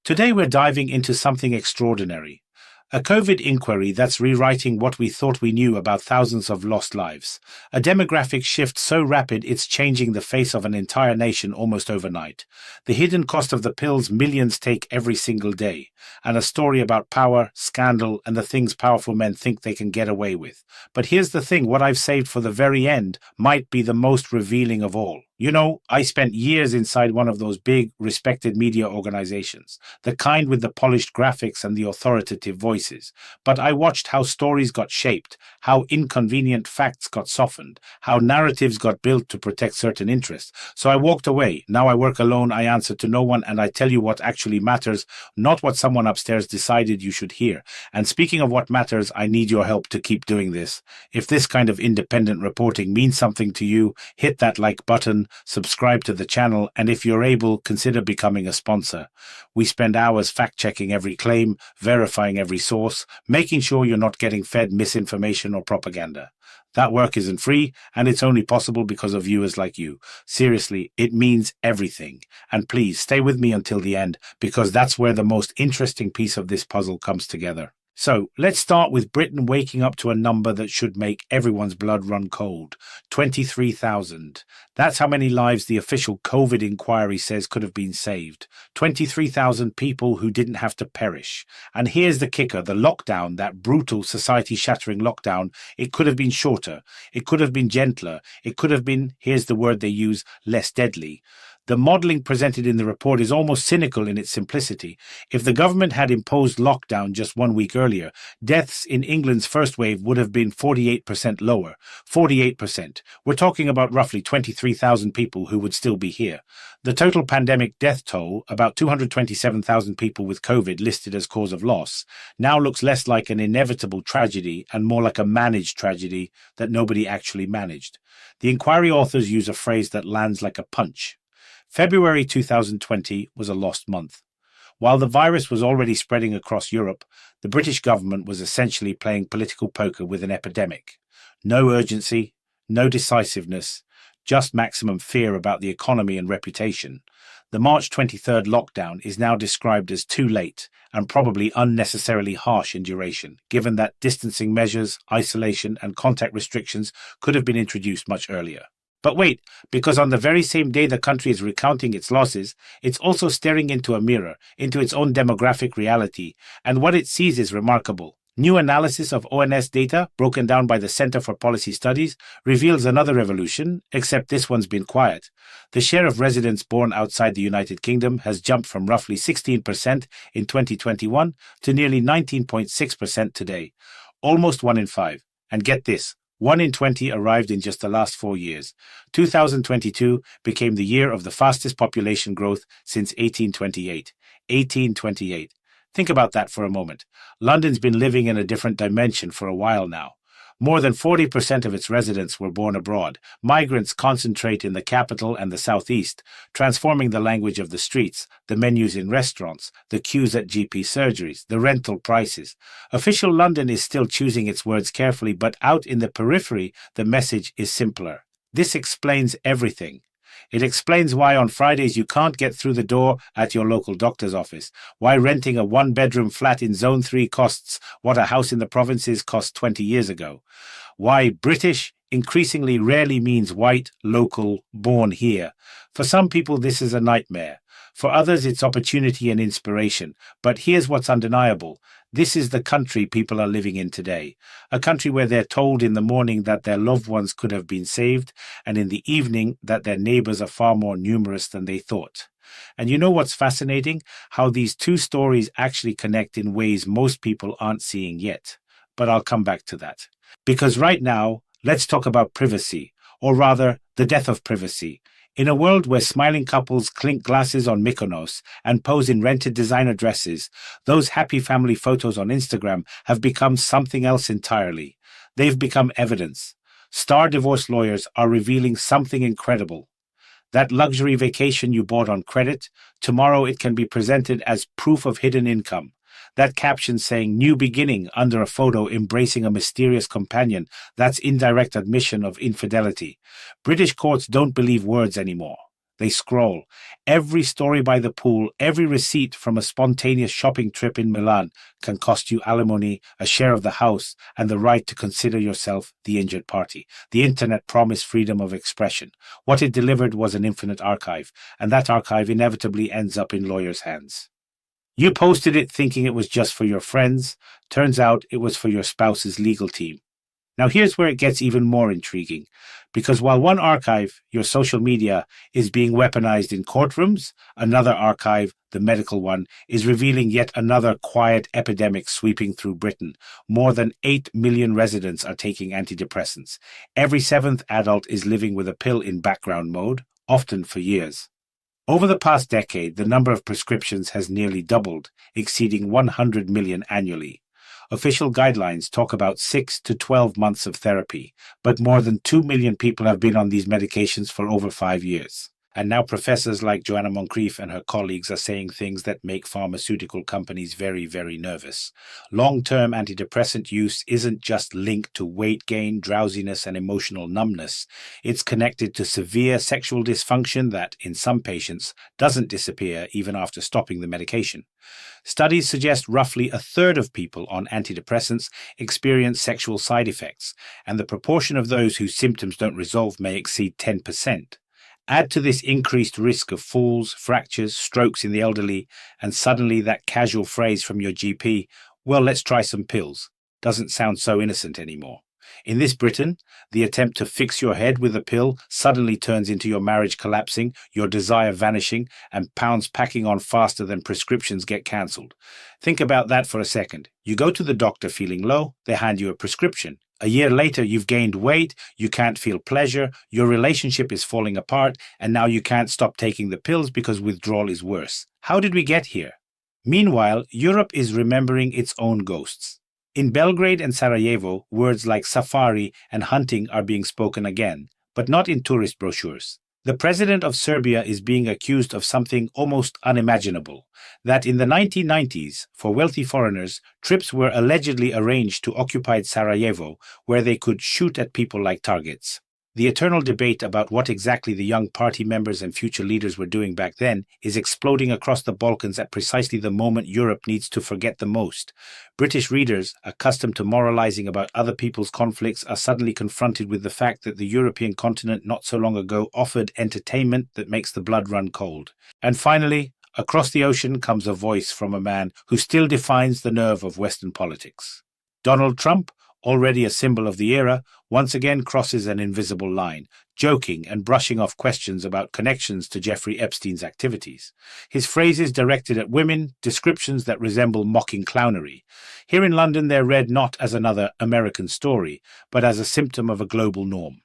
Today we're diving into something extraordinary. A COVID inquiry that's rewriting what we thought we knew about thousands of lost lives. A demographic shift so rapid it's changing the face of an entire nation almost overnight. The hidden cost of the pills millions take every single day. And a story about power, scandal, and the things powerful men think they can get away with. But here's the thing, what I've saved for the very end might be the most revealing of all. You know, I spent years inside one of those big, respected media organizations, the kind with the polished graphics and the authoritative voices. But I watched how stories got shaped, how inconvenient facts got softened, how narratives got built to protect certain interests. So I walked away. Now I work alone, I answer to no one, and I tell you what actually matters, not what someone upstairs decided you should hear. And speaking of what matters, I need your help to keep doing this. If this kind of independent reporting means something to you, hit that like button, subscribe to the channel, and if you're able, consider becoming a sponsor. We spend hours fact-checking every claim, verifying every source, making sure you're not getting fed misinformation or propaganda. That work isn't free, and it's only possible because of viewers like you. Seriously, it means everything. And please, stay with me until the end, because that's where the most interesting piece of this puzzle comes together. So, let's start with Britain waking up to a number that should make everyone's blood run cold. 23,000. That's how many lives the official COVID inquiry says could have been saved. 23,000 people who didn't have to perish. And here's the kicker, the lockdown, that brutal society-shattering lockdown, it could have been shorter. It could have been gentler. It could have been, here's the word they use, less deadly. The modelling presented in the report is almost cynical in its simplicity. If the government had imposed lockdown just 1 week earlier, deaths in England's first wave would have been 48% lower. 48%. We're talking about roughly 23,000 people who would still be here. The total pandemic death toll, about 227,000 people with COVID listed as cause of loss, now looks less like an inevitable tragedy and more like a managed tragedy that nobody actually managed. The inquiry authors use a phrase that lands like a punch. February 2020 was a lost month. While the virus was already spreading across Europe, the British government was essentially playing political poker with an epidemic. No urgency, no decisiveness, just maximum fear about the economy and reputation. The March 23rd lockdown is now described as too late and probably unnecessarily harsh in duration, given that distancing measures, isolation, and contact restrictions could have been introduced much earlier. But wait, because on the very same day the country is recounting its losses, it's also staring into a mirror, into its own demographic reality, and what it sees is remarkable. New analysis of ONS data, broken down by the Centre for Policy Studies, reveals another revolution, except this one's been quiet. The share of residents born outside the United Kingdom has jumped from roughly 16% in 2021 to nearly 19.6% today. Almost 1 in 5. And get this. 1 in 20 arrived in just the last 4 years. 2022 became the year of the fastest population growth since 1828. 1828. Think about that for a moment. London's been living in a different dimension for a while now. More than 40% of its residents were born abroad. Migrants concentrate in the capital and the southeast, transforming the language of the streets, the menus in restaurants, the queues at GP surgeries, the rental prices. Official London is still choosing its words carefully, but out in the periphery, the message is simpler. This explains everything. It explains why on Fridays you can't get through the door at your local doctor's office, why renting a one-bedroom flat in Zone 3 costs what a house in the provinces cost 20 years ago, why British increasingly rarely means white, local, born here. For some people this is a nightmare. For others it's opportunity and inspiration. But here's what's undeniable. This is the country people are living in today. A country where they're told in the morning that their loved ones could have been saved, and in the evening that their neighbors are far more numerous than they thought. And you know what's fascinating? How these two stories actually connect in ways most people aren't seeing yet. But I'll come back to that. Because right now, let's talk about privacy, or rather, the death of privacy. In a world where smiling couples clink glasses on Mykonos and pose in rented designer dresses, those happy family photos on Instagram have become something else entirely. They've become evidence. Star divorce lawyers are revealing something incredible. That luxury vacation you bought on credit, tomorrow it can be presented as proof of hidden income. That caption saying "new beginning" under a photo embracing a mysterious companion, that's indirect admission of infidelity. British courts don't believe words anymore. They scroll. Every story by the pool, every receipt from a spontaneous shopping trip in Milan can cost you alimony, a share of the house, and the right to consider yourself the injured party. The internet promised freedom of expression. What it delivered was an infinite archive, and that archive inevitably ends up in lawyers' hands. You posted it thinking it was just for your friends. Turns out it was for your spouse's legal team. Now here's where it gets even more intriguing, because while one archive, your social media, is being weaponized in courtrooms, another archive, the medical one, is revealing yet another quiet epidemic sweeping through Britain. More than 8 million residents are taking antidepressants. Every seventh adult is living with a pill in background mode, often for years. Over the past decade, the number of prescriptions has nearly doubled, exceeding 100 million annually. Official guidelines talk about 6 to 12 months of therapy, but more than 2 million people have been on these medications for over 5 years. And now professors like Joanna Moncrief and her colleagues are saying things that make pharmaceutical companies very, very nervous. Long-term antidepressant use isn't just linked to weight gain, drowsiness, and emotional numbness. It's connected to severe sexual dysfunction that, in some patients, doesn't disappear even after stopping the medication. Studies suggest roughly a third of people on antidepressants experience sexual side effects, and the proportion of those whose symptoms don't resolve may exceed 10%. Add to this increased risk of falls, fractures, strokes in the elderly, and suddenly that casual phrase from your GP, "Well, let's try some pills," doesn't sound so innocent anymore. In this Britain, the attempt to fix your head with a pill suddenly turns into your marriage collapsing, your desire vanishing, and pounds packing on faster than prescriptions get cancelled. Think about that for a second. You go to the doctor feeling low, they hand you a prescription. A year later, you've gained weight, you can't feel pleasure, your relationship is falling apart, and now you can't stop taking the pills because withdrawal is worse. How did we get here? Meanwhile, Europe is remembering its own ghosts. In Belgrade and Sarajevo, words like safari and hunting are being spoken again, but not in tourist brochures. The president of Serbia is being accused of something almost unimaginable, that in the 1990s, for wealthy foreigners, trips were allegedly arranged to occupied Sarajevo, where they could shoot at people like targets. The eternal debate about what exactly the young party members and future leaders were doing back then is exploding across the Balkans at precisely the moment Europe needs to forget the most. British readers, accustomed to moralizing about other people's conflicts, are suddenly confronted with the fact that the European continent not so long ago offered entertainment that makes the blood run cold. And finally, across the ocean comes a voice from a man who still defines the nerve of Western politics. Donald Trump, already a symbol of the era, once again crosses an invisible line, joking and brushing off questions about connections to Jeffrey Epstein's activities. His phrases directed at women, descriptions that resemble mocking clownery. Here in London, they're read not as another American story, but as a symptom of a global norm.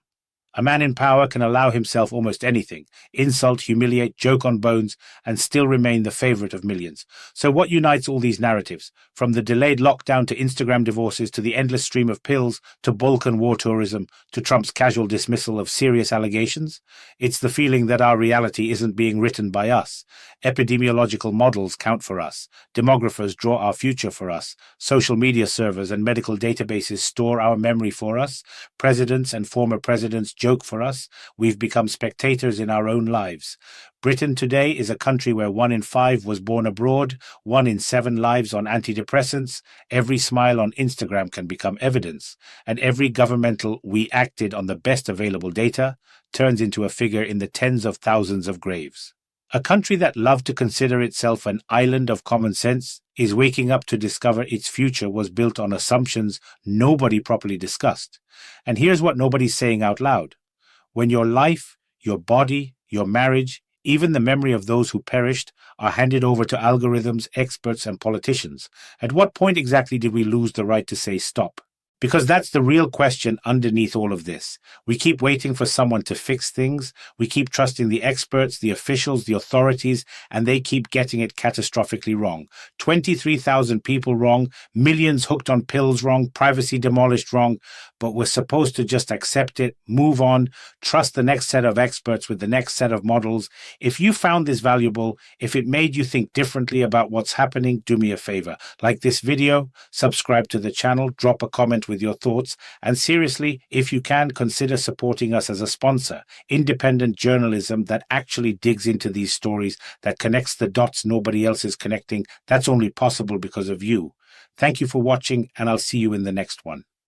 A man in power can allow himself almost anything, insult, humiliate, joke on bones, and still remain the favorite of millions. So what unites all these narratives, from the delayed lockdown to Instagram divorces to the endless stream of pills to Balkan war tourism to Trump's casual dismissal of serious allegations? It's the feeling that our reality isn't being written by us. Epidemiological models count for us. Demographers draw our future for us. Social media servers and medical databases store our memory for us. Presidents and former presidents joke for us. We've become spectators in our own lives. Britain today is a country where 1 in 5 was born abroad, 1 in 7 lives on antidepressants, every smile on Instagram can become evidence, and every governmental "we acted on the best available data" turns into a figure in the tens of thousands of graves. A country that loved to consider itself an island of common sense is waking up to discover its future was built on assumptions nobody properly discussed. And here's what nobody's saying out loud. When your life, your body, your marriage, even the memory of those who perished, are handed over to algorithms, experts, and politicians, at what point exactly did we lose the right to say stop? Because that's the real question underneath all of this. We keep waiting for someone to fix things. We keep trusting the experts, the officials, the authorities, and they keep getting it catastrophically wrong. 23,000 people wrong, millions hooked on pills wrong, privacy demolished wrong. But we're supposed to just accept it, move on, trust the next set of experts with the next set of models. If you found this valuable, if it made you think differently about what's happening, do me a favor. Like this video, subscribe to the channel, drop a comment with with your thoughts. And seriously, if you can, consider supporting us as a sponsor. Independent journalism that actually digs into these stories, that connects the dots nobody else is connecting. That's only possible because of you. Thank you for watching, and I'll see you in the next one.